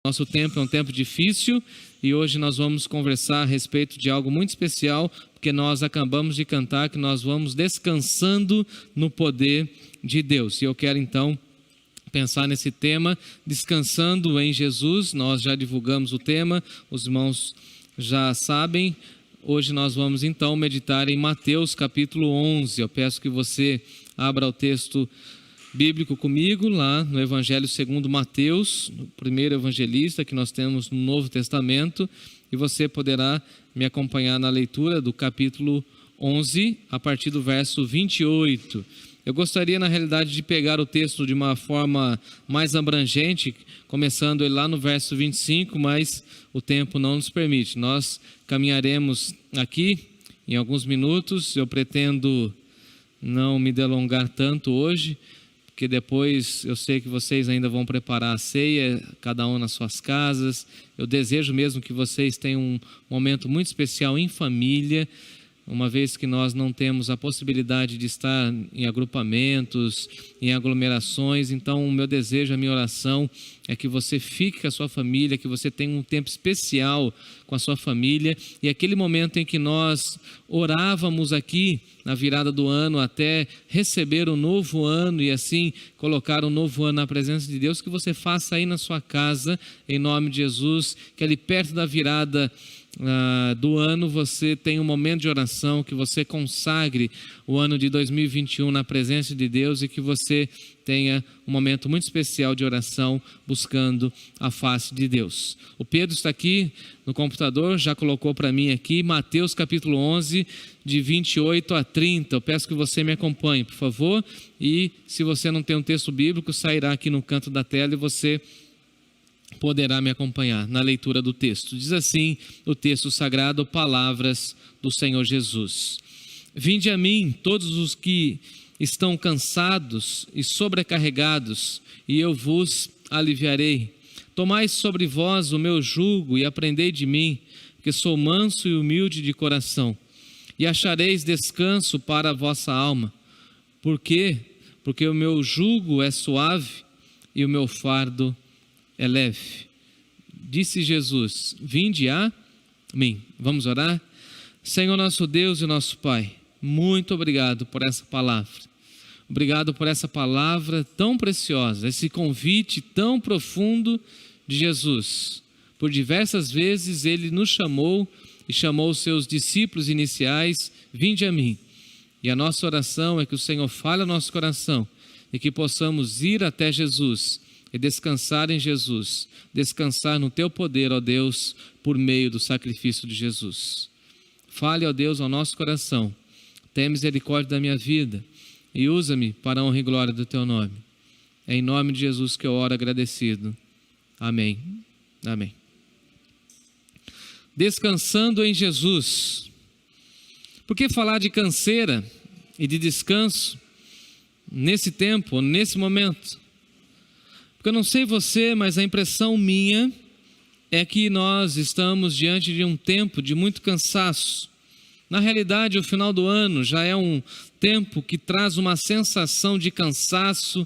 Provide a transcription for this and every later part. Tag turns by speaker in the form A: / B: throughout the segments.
A: Nosso tempo é um tempo difícil e hoje nós vamos conversar a respeito de algo muito especial, porque nós acabamos de cantar que nós vamos descansando no poder de Deus. E eu quero então pensar nesse tema, descansando em Jesus. Nós já divulgamos o tema, os irmãos já sabem. Hoje nós vamos então meditar em Mateus capítulo 11. Eu peço que você abra o texto bíblico comigo, lá no Evangelho segundo Mateus, o primeiro evangelista que nós temos no Novo Testamento, e você poderá me acompanhar na leitura do capítulo 11, a partir do verso 28. Eu gostaria, na realidade, de pegar o texto de uma forma mais abrangente, começando ele lá no verso 25, mas o tempo não nos permite. Nós caminharemos aqui em alguns minutos. Eu pretendo não me delongar tanto hoje, porque depois eu sei que vocês ainda vão preparar a ceia, cada um nas suas casas. Eu desejo mesmo que vocês tenham um momento muito especial em família, uma vez que nós não temos a possibilidade de estar em agrupamentos, em aglomerações. Então o meu desejo, a minha oração é que você fique com a sua família, que você tenha um tempo especial com a sua família. E aquele momento em que nós orávamos aqui na virada do ano até receber o novo ano e assim colocar o novo ano na presença de Deus, que você faça aí na sua casa, em nome de Jesus, que ali perto da virada do ano você tenha um momento de oração, que você consagre o ano de 2021 na presença de Deus e que você tenha um momento muito especial de oração buscando a face de Deus. O Pedro está aqui no computador, já colocou para mim aqui Mateus capítulo 11 de 28 a 30. Eu peço que você me acompanhe, por favor, e se você não tem um texto bíblico, sairá aqui no canto da tela e você poderá me acompanhar na leitura do texto. Diz assim o texto sagrado, palavras do Senhor Jesus. Vinde a mim todos os que estão cansados e sobrecarregados, e eu vos aliviarei. Tomai sobre vós o meu jugo e aprendei de mim, que sou manso e humilde de coração, e achareis descanso para a vossa alma. Por quê? Porque o meu jugo é suave e o meu fardo é leve. Disse Jesus, vinde a mim. Vamos orar? Senhor nosso Deus e nosso Pai, muito obrigado por essa palavra. Obrigado por essa palavra tão preciosa, esse convite tão profundo de Jesus. Por diversas vezes ele nos chamou e chamou os seus discípulos iniciais, vinde a mim. E a nossa oração é que o Senhor fale ao nosso coração e que possamos ir até Jesus e descansar em Jesus, descansar no teu poder, ó Deus, por meio do sacrifício de Jesus. Fale, ó Deus, ao nosso coração, tenha misericórdia da minha vida e usa-me para a honra e glória do teu nome. É em nome de Jesus que eu oro agradecido. Amém. Amém. Descansando em Jesus. Por que falar de canseira e de descanso nesse tempo, nesse momento? Porque eu não sei você, mas a impressão minha é que nós estamos diante de um tempo de muito cansaço. Na realidade, o final do ano já é um tempo que traz uma sensação de cansaço,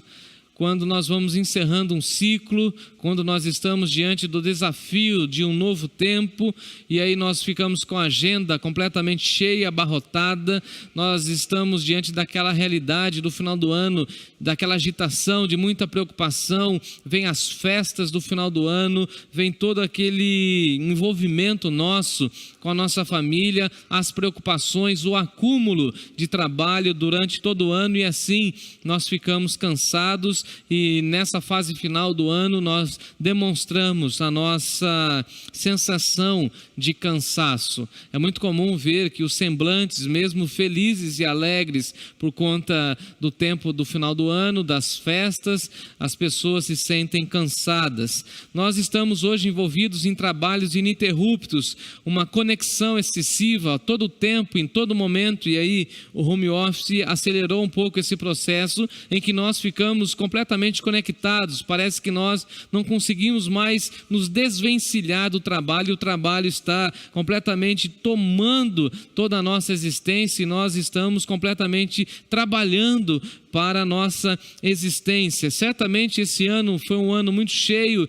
A: quando nós vamos encerrando um ciclo, quando nós estamos diante do desafio de um novo tempo, e aí nós ficamos com a agenda completamente cheia, abarrotada, nós estamos diante daquela realidade do final do ano, daquela agitação, de muita preocupação, vem as festas do final do ano, vem todo aquele envolvimento nosso com a nossa família, as preocupações, o acúmulo de trabalho durante todo o ano, e assim nós ficamos cansados. E nessa fase final do ano nós demonstramos a nossa sensação de cansaço. É muito comum ver que os semblantes, mesmo felizes e alegres por conta do tempo do final do ano, das festas, as pessoas se sentem cansadas. Nós estamos hoje envolvidos em trabalhos ininterruptos, uma conexão excessiva a todo tempo, em todo momento, e aí o home office acelerou um pouco esse processo em que nós ficamos completamente completamente conectados. Parece que nós não conseguimos mais nos desvencilhar do trabalho. O trabalho está completamente tomando toda a nossa existência e nós estamos completamente trabalhando para a nossa existência. Certamente esse ano foi um ano muito cheio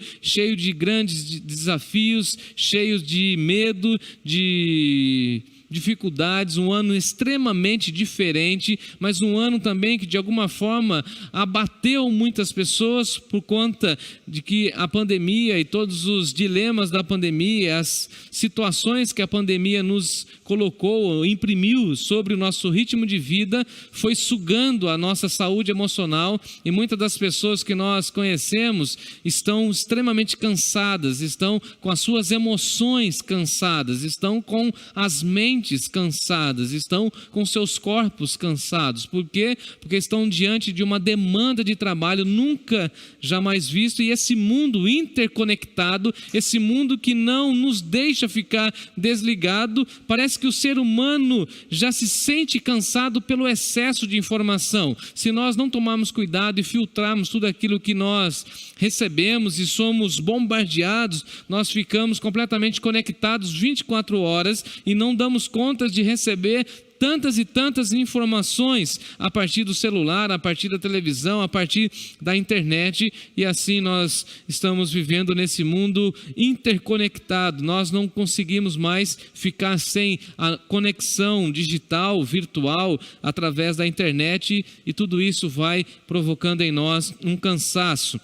A: de grandes desafios, cheio de medo, de dificuldades, um ano extremamente diferente, mas um ano também que de alguma forma abateu muitas pessoas por conta de que a pandemia e todos os dilemas da pandemia, as situações que a pandemia nos colocou, imprimiu sobre o nosso ritmo de vida, foi sugando a nossa saúde emocional, e muitas das pessoas que nós conhecemos estão extremamente cansadas, estão com as suas emoções cansadas, estão com as mentes cansadas, estão com seus corpos cansados. Por quê? Porque estão diante de uma demanda de trabalho nunca jamais visto, e esse mundo interconectado, esse mundo que não nos deixa ficar desligado. Parece que o ser humano já se sente cansado pelo excesso de informação. Se nós não tomarmos cuidado e filtrarmos tudo aquilo que nós recebemos e somos bombardeados, nós ficamos completamente conectados 24 horas e não damos conta de receber tantas e tantas informações a partir do celular, a partir da televisão, a partir da internet, e assim nós estamos vivendo nesse mundo interconectado. Nós não conseguimos mais ficar sem a conexão digital, virtual, através da internet, e tudo isso vai provocando em nós um cansaço.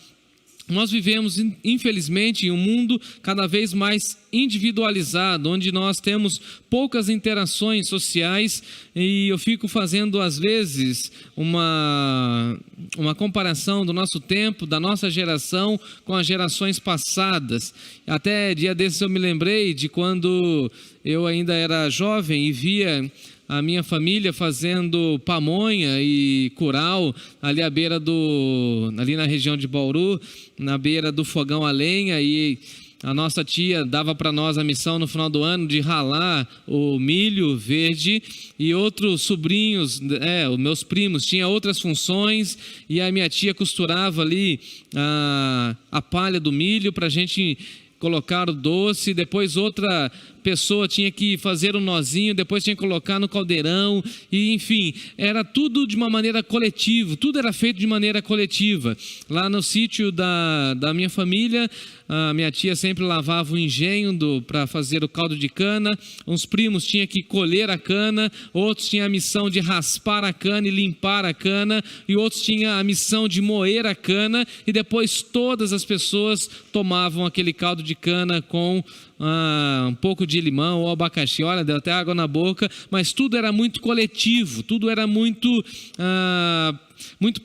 A: Nós vivemos, infelizmente, em um mundo cada vez mais individualizado, onde nós temos poucas interações sociais, e eu fico fazendo, às vezes, uma comparação do nosso tempo, da nossa geração, com as gerações passadas. Até dia desses eu me lembrei de quando eu ainda era jovem e via a minha família fazendo pamonha e curau ali à beira ali na região de Bauru, na beira do fogão a lenha, e a nossa tia dava para nós a missão no final do ano de ralar o milho verde, e outros sobrinhos, os meus primos, tinham outras funções, e a minha tia costurava ali a palha do milho para a gente colocar o doce, depois outra pessoa tinha que fazer um nozinho, depois tinha que colocar no caldeirão, e enfim, era tudo de uma maneira coletiva, tudo era feito de maneira coletiva. Lá no sítio da minha família, a minha tia sempre lavava o engenho para fazer o caldo de cana, uns primos tinham que colher a cana, outros tinham a missão de raspar a cana e limpar a cana, e outros tinham a missão de moer a cana, e depois todas as pessoas tomavam aquele caldo de cana com um pouco de limão ou abacaxi. Olha, deu até água na boca, mas tudo era muito coletivo, tudo era muito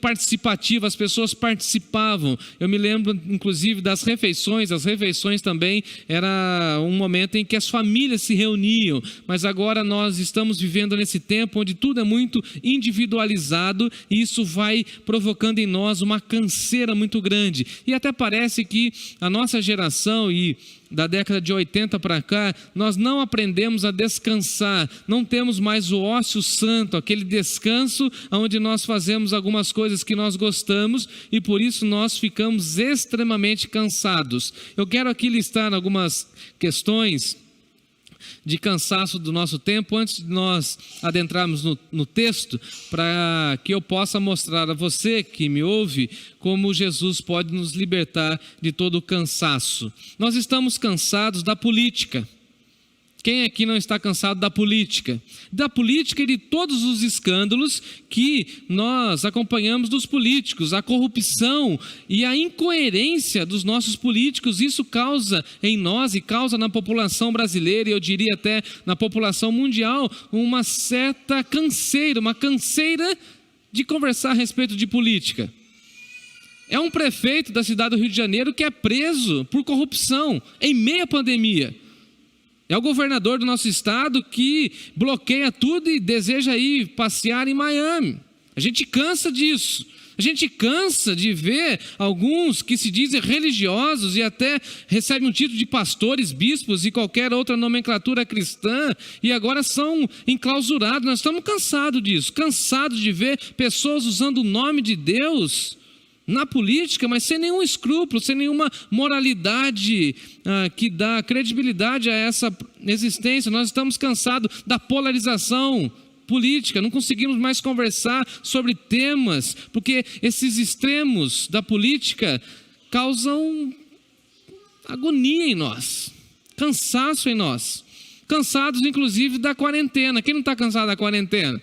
A: participativo, as pessoas participavam. Eu me lembro inclusive das refeições. As refeições também era um momento em que as famílias se reuniam, mas agora nós estamos vivendo nesse tempo onde tudo é muito individualizado, e isso vai provocando em nós uma canseira muito grande, e até parece que a nossa geração, e da década de 80 para cá, nós não aprendemos a descansar, não temos mais o ócio santo, aquele descanso onde nós fazemos algumas coisas que nós gostamos, e por isso nós ficamos extremamente cansados. Eu quero aqui listar algumas questões de cansaço do nosso tempo, antes de nós adentrarmos no texto, para que eu possa mostrar a você que me ouve como Jesus pode nos libertar de todo o cansaço. Nós estamos cansados da política. Quem aqui não está cansado da política? Da política e de todos os escândalos que nós acompanhamos dos políticos, a corrupção e a incoerência dos nossos políticos. Isso causa em nós e causa na população brasileira, e eu diria até na população mundial, uma certa canseira, uma canseira de conversar a respeito de política. É um prefeito da cidade do Rio de Janeiro que é preso por corrupção em meio à pandemia. É o governador do nosso estado que bloqueia tudo e deseja ir passear em Miami. A gente cansa disso. A gente cansa de ver alguns que se dizem religiosos e até recebem um título de pastores, bispos e qualquer outra nomenclatura cristã, e agora são enclausurados. Nós estamos cansados disso, cansados de ver pessoas usando o nome de Deus na política, mas sem nenhum escrúpulo, sem nenhuma moralidade que dá credibilidade a essa existência. Nós estamos cansados da polarização política, não conseguimos mais conversar sobre temas, porque esses extremos da política causam agonia em nós, cansaço em nós, cansados inclusive da quarentena. Quem não está cansado da quarentena?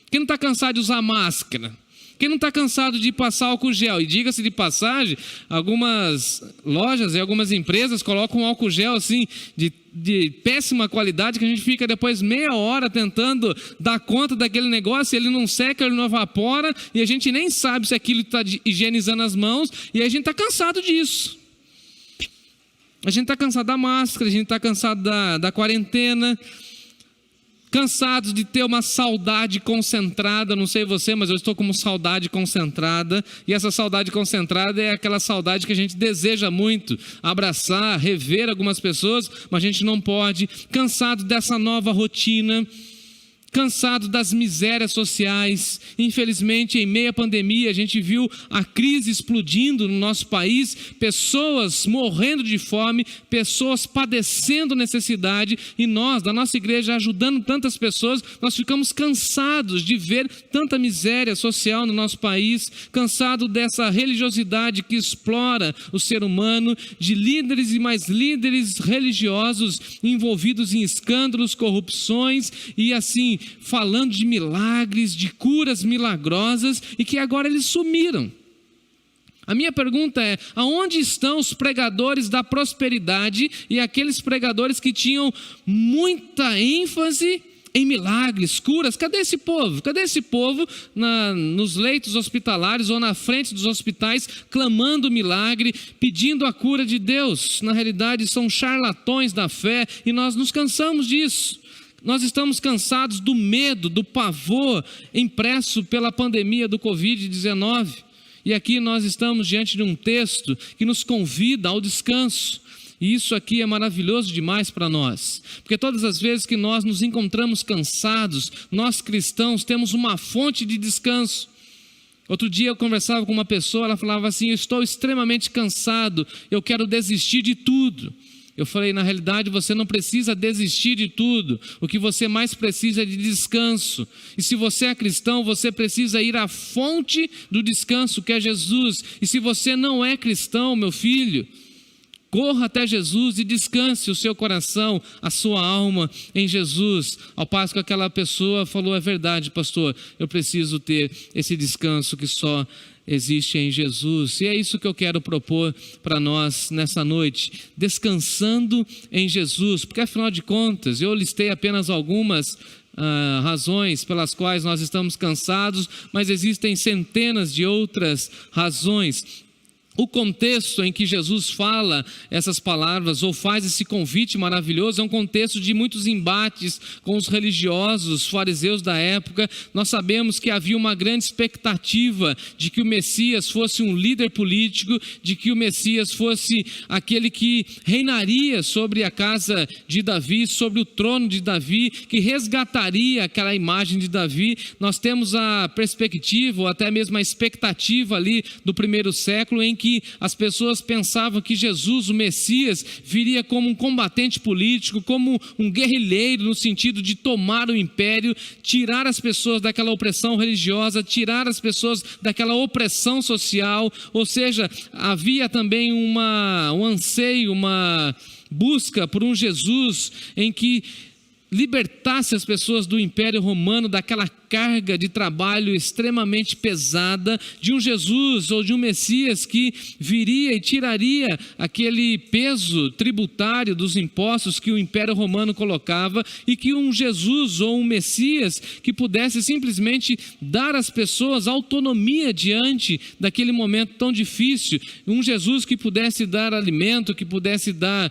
A: Quem não está cansado de usar máscara? Quem não está cansado de passar álcool gel? E diga-se de passagem, algumas lojas e algumas empresas colocam um álcool gel assim de péssima qualidade, que a gente fica depois meia hora tentando dar conta daquele negócio, ele não seca, ele não evapora, e a gente nem sabe se aquilo está higienizando as mãos, e a gente está cansado disso. A gente está cansado da máscara, a gente está cansado da quarentena, cansados de ter uma saudade concentrada. Não sei você, mas eu estou com uma saudade concentrada, e essa saudade concentrada é aquela saudade que a gente deseja muito abraçar, rever algumas pessoas, mas a gente não pode. Cansado dessa nova rotina, cansado das misérias sociais. Infelizmente, em meio à pandemia, a gente viu a crise explodindo no nosso país, pessoas morrendo de fome, pessoas padecendo necessidade, e nós, da nossa igreja, ajudando tantas pessoas. Nós ficamos cansados de ver tanta miséria social no nosso país, cansado dessa religiosidade que explora o ser humano, de líderes e mais líderes religiosos envolvidos em escândalos, corrupções, e assim, falando de milagres, de curas milagrosas, e que agora eles sumiram. A minha pergunta é: aonde estão os pregadores da prosperidade e aqueles pregadores que tinham muita ênfase em milagres, curas? Cadê esse povo? Cadê esse povo nos leitos hospitalares ou na frente dos hospitais, clamando milagre, pedindo a cura de Deus? Na realidade, são charlatões da fé, e nós nos cansamos disso. Nós estamos cansados do medo, do pavor impresso pela pandemia do Covid-19. E aqui nós estamos diante de um texto que nos convida ao descanso. E isso aqui é maravilhoso demais para nós, porque todas as vezes que nós nos encontramos cansados, nós cristãos temos uma fonte de descanso. Outro dia eu conversava com uma pessoa, ela falava assim: eu estou extremamente cansado, eu quero desistir de tudo. Eu falei: na realidade você não precisa desistir de tudo, o que você mais precisa é de descanso. E se você é cristão, você precisa ir à fonte do descanso, que é Jesus. E se você não é cristão, meu filho, corra até Jesus e descanse o seu coração, a sua alma em Jesus. Ao passo que aquela pessoa falou: é verdade, pastor, eu preciso ter esse descanso que só existe em Jesus. E é isso que eu quero propor para nós nessa noite, descansando em Jesus, porque afinal de contas, eu listei apenas algumas razões pelas quais nós estamos cansados, mas existem centenas de outras razões. O contexto em que Jesus fala essas palavras ou faz esse convite maravilhoso é um contexto de muitos embates com os religiosos, fariseus da época. Nós sabemos que havia uma grande expectativa de que o Messias fosse um líder político, de que o Messias fosse aquele que reinaria sobre a casa de Davi, sobre o trono de Davi, que resgataria aquela imagem de Davi. Nós temos a perspectiva, ou até mesmo a expectativa ali do primeiro século, em que as pessoas pensavam que Jesus, o Messias, viria como um combatente político, como um guerrilheiro, no sentido de tomar o império, tirar as pessoas daquela opressão religiosa, tirar as pessoas daquela opressão social. Ou seja, havia também um anseio, uma busca por um Jesus em que libertasse as pessoas do Império Romano, daquela carga de trabalho extremamente pesada, de um Jesus ou de um Messias que viria e tiraria aquele peso tributário dos impostos que o Império Romano colocava, e que um Jesus ou um Messias que pudesse simplesmente dar às pessoas autonomia diante daquele momento tão difícil, um Jesus que pudesse dar alimento, que pudesse dar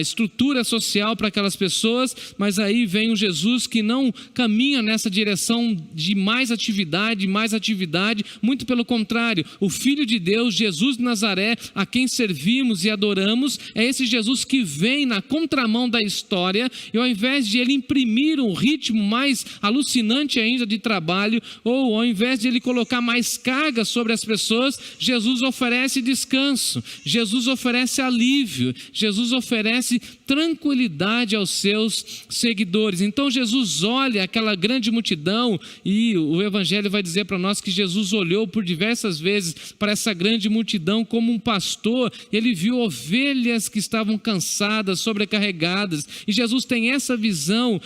A: estrutura social para aquelas pessoas. Mas aí vem um Jesus que não caminha nessa direção sensação de mais atividade, muito pelo contrário, o Filho de Deus, Jesus de Nazaré, a quem servimos e adoramos, é esse Jesus que vem na contramão da história, e ao invés de ele imprimir um ritmo mais alucinante ainda de trabalho, ou ao invés de ele colocar mais carga sobre as pessoas, Jesus oferece descanso, Jesus oferece alívio, Jesus oferece tranquilidade aos seus seguidores. Então Jesus olha aquela grande multidão, e o Evangelho vai dizer para nós que Jesus olhou por diversas vezes para essa grande multidão como um pastor. Ele viu ovelhas que estavam cansadas, sobrecarregadas, e Jesus tem essa visão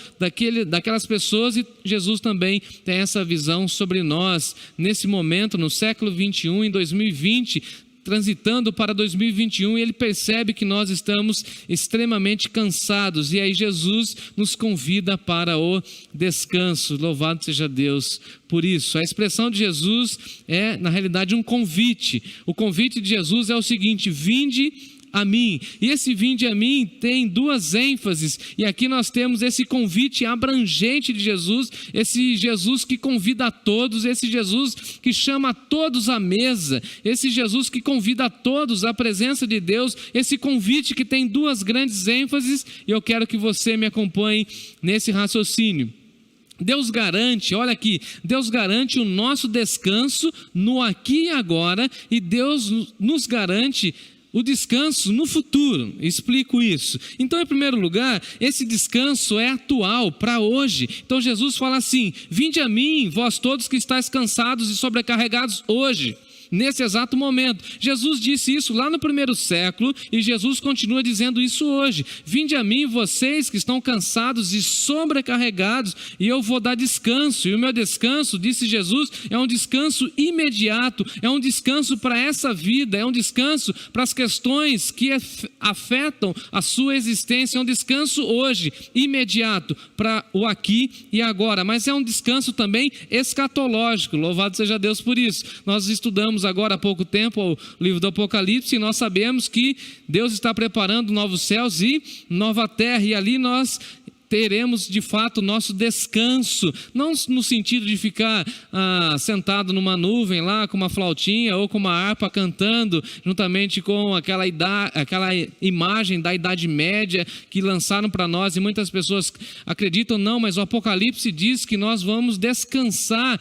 A: daquelas pessoas, e Jesus também tem essa visão sobre nós nesse momento, no século 21, em 2020, transitando para 2021, e ele percebe que nós estamos extremamente cansados, e aí Jesus nos convida para o descanso. Louvado seja Deus por isso. A expressão de Jesus é, na realidade, um convite. O convite de Jesus é o seguinte: vinde a mim. E esse vinde a mim tem duas ênfases, e aqui nós temos esse convite abrangente de Jesus, esse Jesus que convida a todos, esse Jesus que chama a todos à mesa, esse Jesus que convida a todos à presença de Deus, esse convite que tem duas grandes ênfases, e eu quero que você me acompanhe nesse raciocínio. Deus garante, olha aqui, Deus garante o nosso descanso no aqui e agora, e Deus nos garante o descanso no futuro. Explico isso. Então, em primeiro lugar, esse descanso é atual, para hoje. Então Jesus fala assim: vinde a mim, vós todos que estáis cansados e sobrecarregados hoje. Nesse exato momento, Jesus disse isso lá no primeiro século, e Jesus continua dizendo isso hoje: vinde a mim vocês que estão cansados e sobrecarregados, e eu vou dar descanso. E o meu descanso, disse Jesus, é um descanso imediato, é um descanso para essa vida, é um descanso para as questões que afetam a sua existência, é um descanso hoje, imediato, para o aqui e agora, mas é um descanso também escatológico. Louvado seja Deus por isso. Nós estudamos agora há pouco tempo o livro do Apocalipse, e nós sabemos que Deus está preparando novos céus e nova terra, e ali nós teremos de fato nosso descanso, não no sentido de ficar sentado numa nuvem lá com uma flautinha ou com uma harpa cantando, juntamente com aquela imagem da Idade Média que lançaram para nós, e muitas pessoas acreditam. Não, mas o Apocalipse diz que nós vamos descansar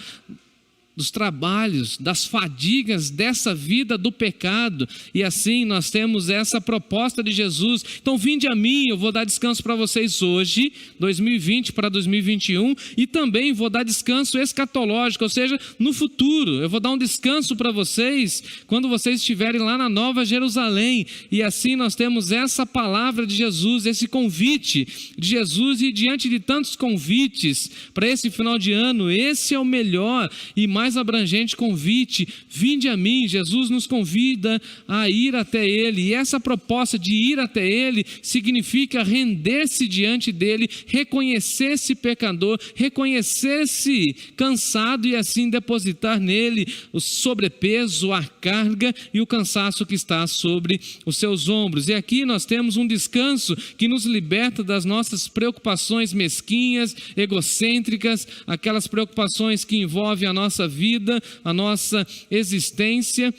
A: dos trabalhos, das fadigas dessa vida do pecado, e assim nós temos essa proposta de Jesus. Então vinde a mim, eu vou dar descanso para vocês hoje, 2020 para 2021, e também vou dar descanso escatológico, ou seja, no futuro. Eu vou dar um descanso para vocês quando vocês estiverem lá na Nova Jerusalém, e assim nós temos essa palavra de Jesus, esse convite de Jesus, e diante de tantos convites para esse final de ano, esse é o melhor e mais abrangente convite: vinde a mim. Jesus nos convida a ir até Ele, e essa proposta de ir até Ele significa render-se diante dEle, reconhecer-se pecador, reconhecer-se cansado, e assim depositar nele o sobrepeso, a carga e o cansaço que está sobre os seus ombros. E aqui nós temos um descanso que nos liberta das nossas preocupações mesquinhas, egocêntricas, aquelas preocupações que envolvem a nossa vida, a nossa existência.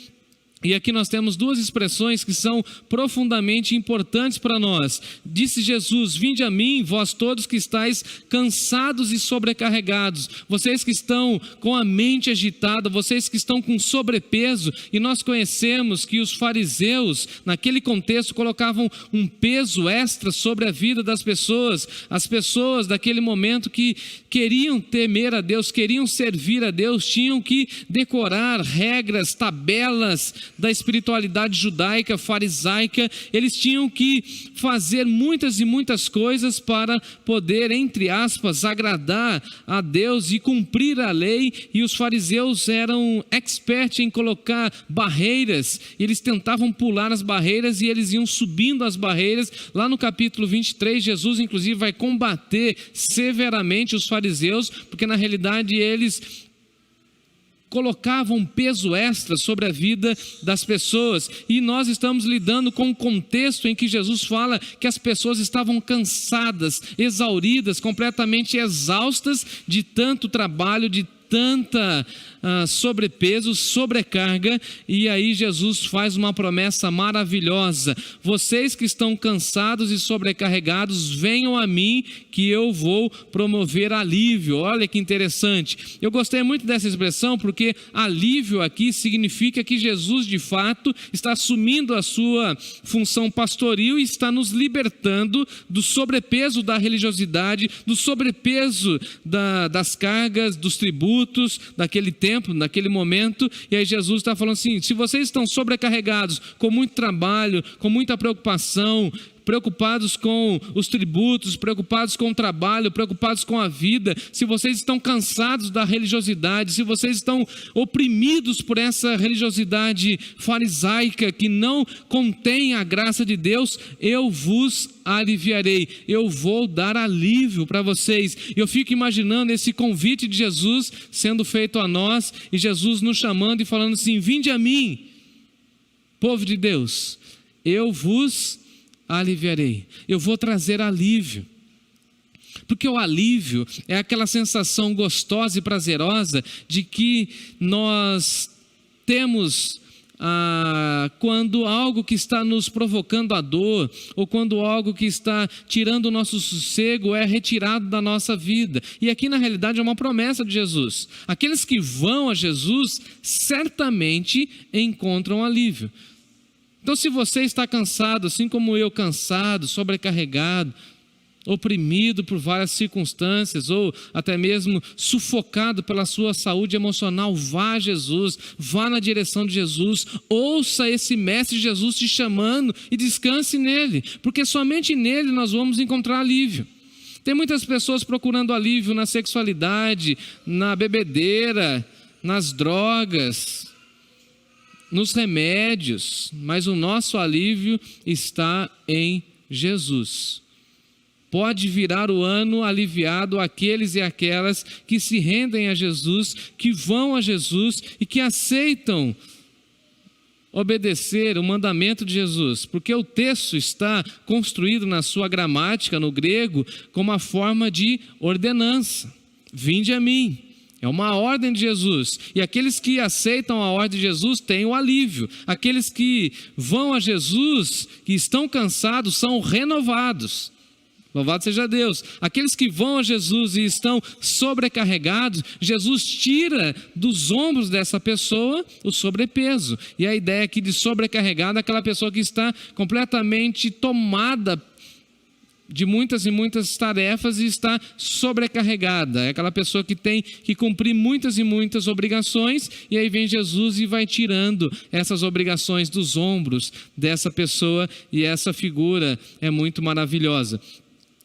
A: E aqui nós temos duas expressões que são profundamente importantes para nós. Disse Jesus: vinde a mim, vós todos que estáis cansados e sobrecarregados, vocês que estão com a mente agitada, vocês que estão com sobrepeso. E nós conhecemos que os fariseus, naquele contexto, colocavam um peso extra sobre a vida das pessoas. As pessoas daquele momento que queriam temer a Deus, queriam servir a Deus, tinham que decorar regras, tabelas da espiritualidade judaica, farisaica. Eles tinham que fazer muitas e muitas coisas para poder, entre aspas, agradar a Deus e cumprir a lei, e os fariseus eram expertos em colocar barreiras. Eles tentavam pular as barreiras, e eles iam subindo as barreiras. Lá no capítulo 23, Jesus inclusive vai combater severamente os fariseus, porque na realidade eles colocava um peso extra sobre a vida das pessoas, e nós estamos lidando com um contexto em que Jesus fala que as pessoas estavam cansadas, exauridas, completamente exaustas de tanto trabalho, de tanta sobrepeso, sobrecarga, e aí Jesus faz uma promessa maravilhosa: vocês que estão cansados e sobrecarregados, venham a mim que eu vou promover alívio. Olha que interessante, eu gostei muito dessa expressão, porque alívio aqui significa que Jesus de fato está assumindo a sua função pastoril e está nos libertando do sobrepeso da religiosidade, do sobrepeso das cargas, dos tributos daquele tempo, naquele momento. E aí Jesus está falando assim: se vocês estão sobrecarregados, com muito trabalho, com muita preocupação, preocupados com os tributos, preocupados com o trabalho, preocupados com a vida, se vocês estão cansados da religiosidade, se vocês estão oprimidos por essa religiosidade farisaica que não contém a graça de Deus, eu vos aliviarei, eu vou dar alívio para vocês. Eu fico imaginando esse convite de Jesus sendo feito a nós, e Jesus nos chamando e falando assim: vinde a mim, povo de Deus, eu vos aliviarei, eu vou trazer alívio. Porque o alívio é aquela sensação gostosa e prazerosa de que nós temos quando algo que está nos provocando a dor, ou quando algo que está tirando o nosso sossego é retirado da nossa vida. E aqui na realidade é uma promessa de Jesus: aqueles que vão a Jesus certamente encontram alívio. Então, se você está cansado, assim como eu, cansado, sobrecarregado, oprimido por várias circunstâncias, ou até mesmo sufocado pela sua saúde emocional, vá a Jesus, vá na direção de Jesus, ouça esse mestre Jesus te chamando e descanse nele, porque somente nele nós vamos encontrar alívio. Tem muitas pessoas procurando alívio na sexualidade, na bebedeira, nas drogas, nos remédios, mas o nosso alívio está em Jesus. Pode virar o ano aliviado aqueles e aquelas que se rendem a Jesus, que vão a Jesus e que aceitam obedecer o mandamento de Jesus, porque o texto está construído na sua gramática, no grego, como uma forma de ordenança. Vinde a mim. É uma ordem de Jesus, e aqueles que aceitam a ordem de Jesus têm o alívio. Aqueles que vão a Jesus, que estão cansados, são renovados. Louvado seja Deus. Aqueles que vão a Jesus e estão sobrecarregados, Jesus tira dos ombros dessa pessoa o sobrepeso. E a ideia aqui de sobrecarregado é aquela pessoa que está completamente tomada de muitas e muitas tarefas e está sobrecarregada. É aquela pessoa que tem que cumprir muitas e muitas obrigações, e aí vem Jesus e vai tirando essas obrigações dos ombros dessa pessoa, e essa figura é muito maravilhosa.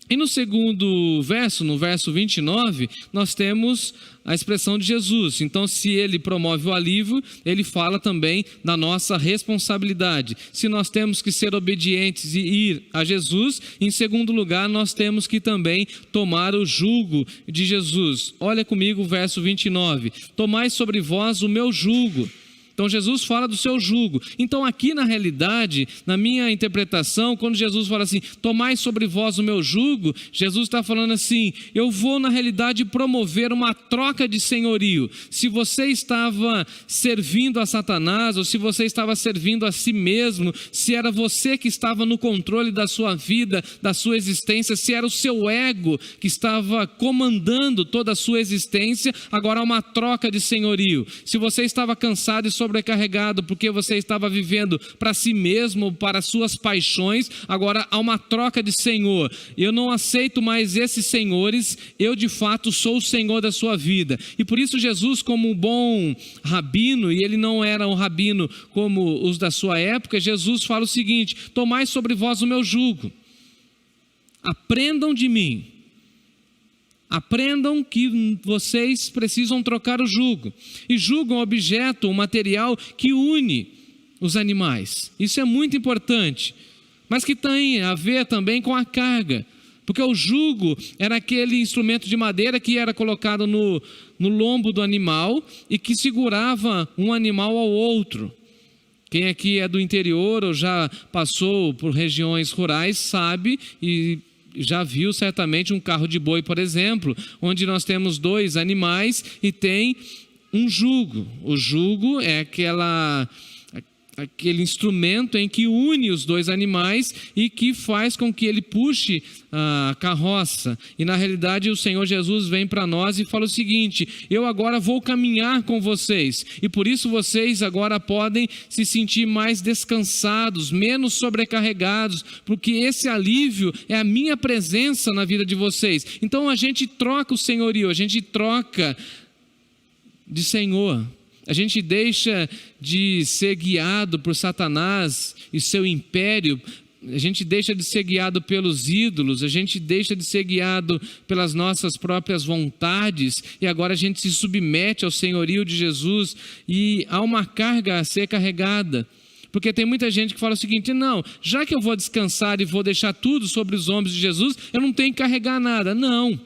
A: E no segundo verso, no verso 29, nós temos a expressão de Jesus. Então, se ele promove o alívio, ele fala também da nossa responsabilidade. Se nós temos que ser obedientes e ir a Jesus, em segundo lugar, nós temos que também tomar o jugo de Jesus. Olha comigo o verso 29. Tomai sobre vós o meu jugo. Então Jesus fala do seu jugo. Então aqui na realidade, na minha interpretação, quando Jesus fala assim, tomai sobre vós o meu jugo, Jesus está falando assim, eu vou na realidade promover uma troca de senhorio. Se você estava servindo a Satanás, ou se você estava servindo a si mesmo, se era você que estava no controle da sua vida, da sua existência, se era o seu ego que estava comandando toda a sua existência, agora há uma troca de senhorio. Se você estava cansado e sobrecarregado porque você estava vivendo para si mesmo, para suas paixões, agora há uma troca de senhor. Eu não aceito mais esses senhores, eu de fato sou o senhor da sua vida. E por isso Jesus, como um bom rabino, e ele não era um rabino como os da sua época, Jesus fala o seguinte, tomai sobre vós o meu jugo, aprendam de mim. Aprendam que vocês precisam trocar o jugo. E jugo é um objeto, um material que une os animais. Isso é muito importante. Mas que tem a ver também com a carga. Porque o jugo era aquele instrumento de madeira que era colocado no no lombo do animal e que segurava um animal ao outro. Quem aqui é do interior ou já passou por regiões rurais sabe e já viu certamente um carro de boi, por exemplo, onde nós temos dois animais e tem um jugo. O jugo é aquele instrumento em que une os dois animais e que faz com que ele puxe a carroça. E na realidade o Senhor Jesus vem para nós e fala o seguinte: eu agora vou caminhar com vocês, e por isso vocês agora podem se sentir mais descansados, menos sobrecarregados, porque esse alívio é a minha presença na vida de vocês. Então a gente troca o senhorio, a gente troca de Senhor. A gente deixa de ser guiado por Satanás e seu império, a gente deixa de ser guiado pelos ídolos, a gente deixa de ser guiado pelas nossas próprias vontades, e agora a gente se submete ao senhorio de Jesus, e há uma carga a ser carregada. Porque tem muita gente que fala o seguinte: não, já que eu vou descansar e vou deixar tudo sobre os ombros de Jesus, eu não tenho que carregar nada. Não.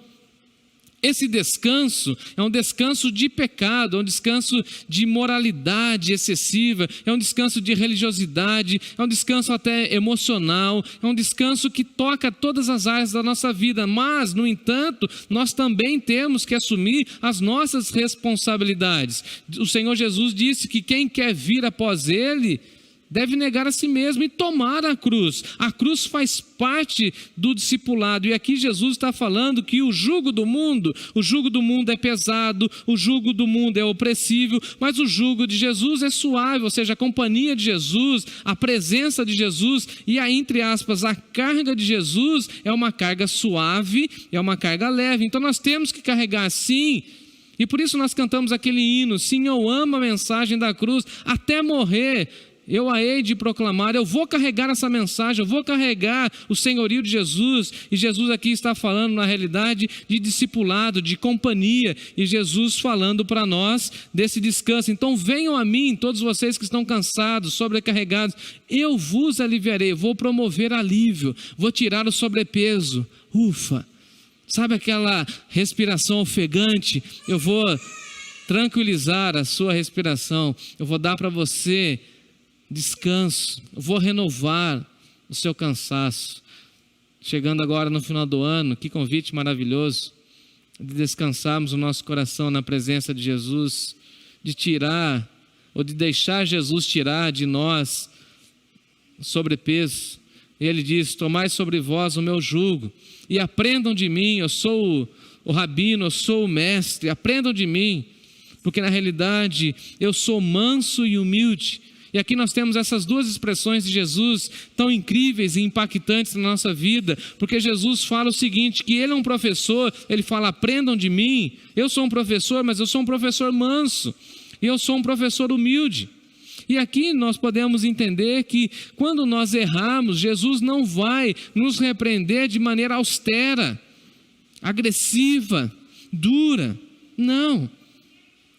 A: Esse descanso é um descanso de pecado, é um descanso de moralidade excessiva, é um descanso de religiosidade, é um descanso até emocional, é um descanso que toca todas as áreas da nossa vida. Mas, no entanto, nós também temos que assumir as nossas responsabilidades. O Senhor Jesus disse que quem quer vir após Ele deve negar a si mesmo e tomar a cruz. A cruz faz parte do discipulado. E aqui Jesus está falando que o jugo do mundo é pesado, o jugo do mundo é opressivo, mas o jugo de Jesus é suave, ou seja, a companhia de Jesus, a presença de Jesus e a, entre aspas, a carga de Jesus é uma carga suave, é uma carga leve. Então nós temos que carregar sim. E por isso nós cantamos aquele hino: sim, eu amo a mensagem da cruz, até morrer eu a hei de proclamar. Eu vou carregar essa mensagem, eu vou carregar o senhorio de Jesus. E Jesus aqui está falando na realidade de discipulado, de companhia, e Jesus falando para nós desse descanso. Então venham a mim todos vocês que estão cansados, sobrecarregados, eu vos aliviarei. Vou promover alívio, vou tirar o sobrepeso. Ufa, sabe aquela respiração ofegante? Eu vou tranquilizar a sua respiração, eu vou dar para você descanso, eu vou renovar o seu cansaço. Chegando agora no final do ano, que convite maravilhoso de descansarmos o nosso coração na presença de Jesus, de tirar, ou de deixar Jesus tirar de nós o sobrepeso. Ele diz: tomai sobre vós o meu jugo e aprendam de mim. Eu sou o rabino, eu sou o mestre, aprendam de mim, porque na realidade eu sou manso e humilde. E aqui nós temos essas duas expressões de Jesus tão incríveis e impactantes na nossa vida, porque Jesus fala o seguinte, que Ele é um professor, Ele fala: aprendam de mim. Eu sou um professor, mas eu sou um professor manso, e eu sou um professor humilde. E aqui nós podemos entender que quando nós erramos, Jesus não vai nos repreender de maneira austera, agressiva, dura. Não.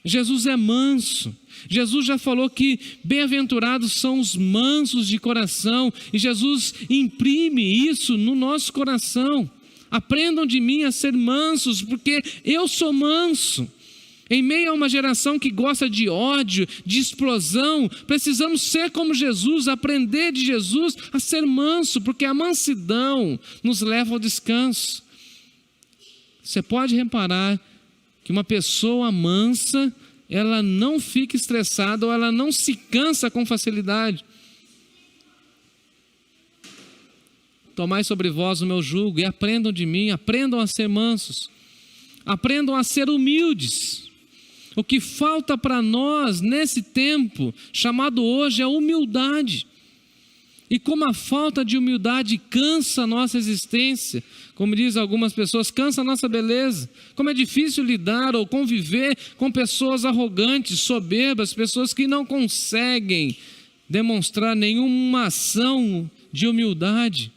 A: Jesus é manso. Jesus já falou que bem-aventurados são os mansos de coração, e Jesus imprime isso no nosso coração. Aprendam de mim a ser mansos, porque eu sou manso. Em meio a uma geração que gosta de ódio, de explosão, precisamos ser como Jesus, aprender de Jesus a ser manso, porque a mansidão nos leva ao descanso. Você pode reparar que uma pessoa mansa, ela não fica estressada, ou ela não se cansa com facilidade. Tomai sobre vós o meu jugo e aprendam de mim, aprendam a ser mansos, aprendam a ser humildes. O que falta para nós nesse tempo, chamado hoje, é humildade. E como a falta de humildade cansa a nossa existência, como diz algumas pessoas, cansa a nossa beleza. Como é difícil lidar ou conviver com pessoas arrogantes, soberbas, pessoas que não conseguem demonstrar nenhuma ação de humildade.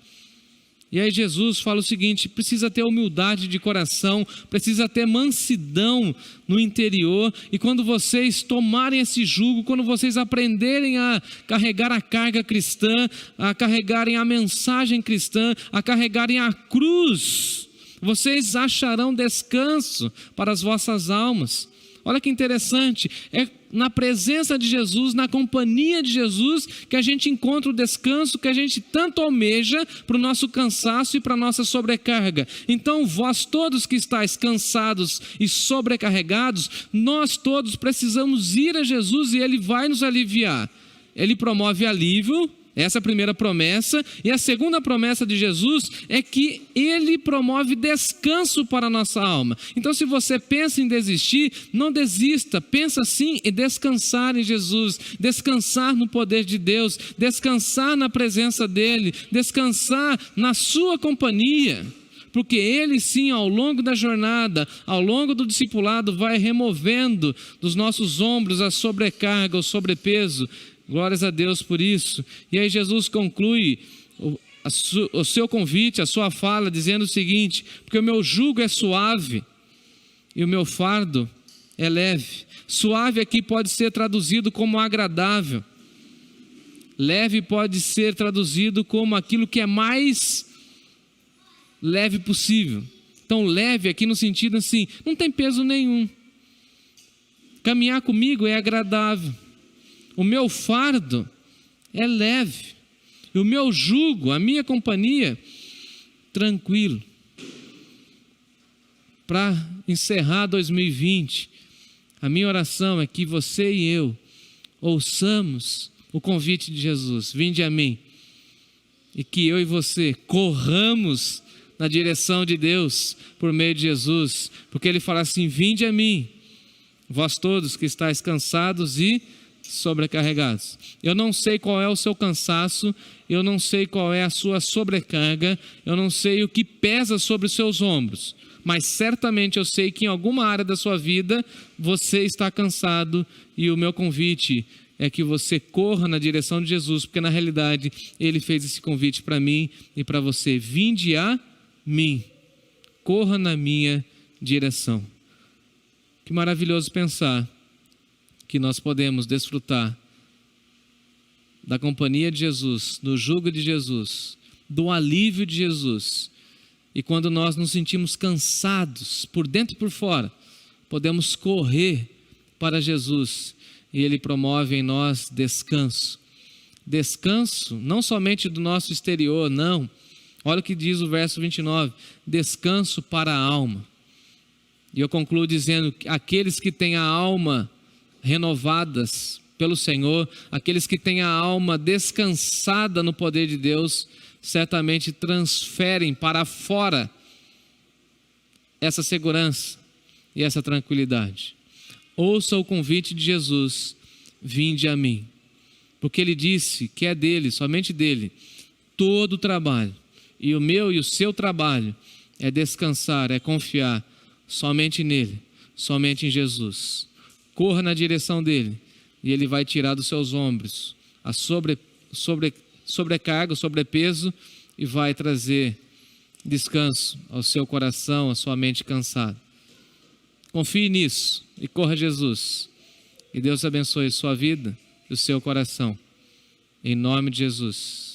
A: E aí Jesus fala o seguinte: precisa ter humildade de coração, precisa ter mansidão no interior. E quando vocês tomarem esse jugo, quando vocês aprenderem a carregar a carga cristã, a carregarem a mensagem cristã, a carregarem a cruz, vocês acharão descanso para as vossas almas. Olha que interessante, é na presença de Jesus, na companhia de Jesus, que a gente encontra o descanso que a gente tanto almeja para o nosso cansaço e para a nossa sobrecarga. Então, vós todos que estáis cansados e sobrecarregados, nós todos precisamos ir a Jesus e Ele vai nos aliviar. Ele promove alívio. Essa é a primeira promessa. E a segunda promessa de Jesus é que Ele promove descanso para a nossa alma. Então, se você pensa em desistir, não desista. Pensa sim em descansar em Jesus, descansar no poder de Deus, descansar na presença dEle, descansar na sua companhia. Porque Ele sim, ao longo da jornada, ao longo do discipulado, vai removendo dos nossos ombros a sobrecarga, o sobrepeso. Glórias a Deus por isso. E aí Jesus conclui o seu convite, a sua fala, dizendo o seguinte: porque o meu jugo é suave e o meu fardo é leve. Suave aqui pode ser traduzido como agradável. Leve pode ser traduzido como aquilo que é mais leve possível. Então leve aqui no sentido assim, não tem peso nenhum. Caminhar comigo é agradável. O meu fardo é leve. E o meu jugo, a minha companhia, tranquilo. Para encerrar 2020, a minha oração é que você e eu ouçamos o convite de Jesus: vinde a mim. E que eu e você corramos na direção de Deus por meio de Jesus. Porque Ele fala assim: vinde a mim, vós todos que estáis cansados e sobrecarregados. Eu não sei qual é o seu cansaço, eu não sei qual é a sua sobrecarga, eu não sei o que pesa sobre os seus ombros, mas certamente eu sei que em alguma área da sua vida você está cansado, e o meu convite é que você corra na direção de Jesus, porque na realidade Ele fez esse convite para mim e para você: vinde a mim, corra na minha direção. Que maravilhoso pensar que nós podemos desfrutar da companhia de Jesus, do jugo de Jesus, do alívio de Jesus. E quando nós nos sentimos cansados, por dentro e por fora, podemos correr para Jesus e Ele promove em nós descanso. Descanso não somente do nosso exterior, não. Olha o que diz o verso 29, descanso para a alma. E eu concluo dizendo que aqueles que têm a alma renovadas pelo Senhor, aqueles que têm a alma descansada no poder de Deus, certamente transferem para fora essa segurança e essa tranquilidade. Ouça o convite de Jesus: vinde a mim, porque Ele disse que é dele, somente dele, todo o trabalho, e o meu e o seu trabalho é descansar, é confiar somente nele, somente em Jesus. Corra na direção dele e Ele vai tirar dos seus ombros a sobrecarga, o sobrepeso, e vai trazer descanso ao seu coração, à sua mente cansada. Confie nisso e corra a Jesus. E Deus abençoe sua vida e o seu coração. Em nome de Jesus.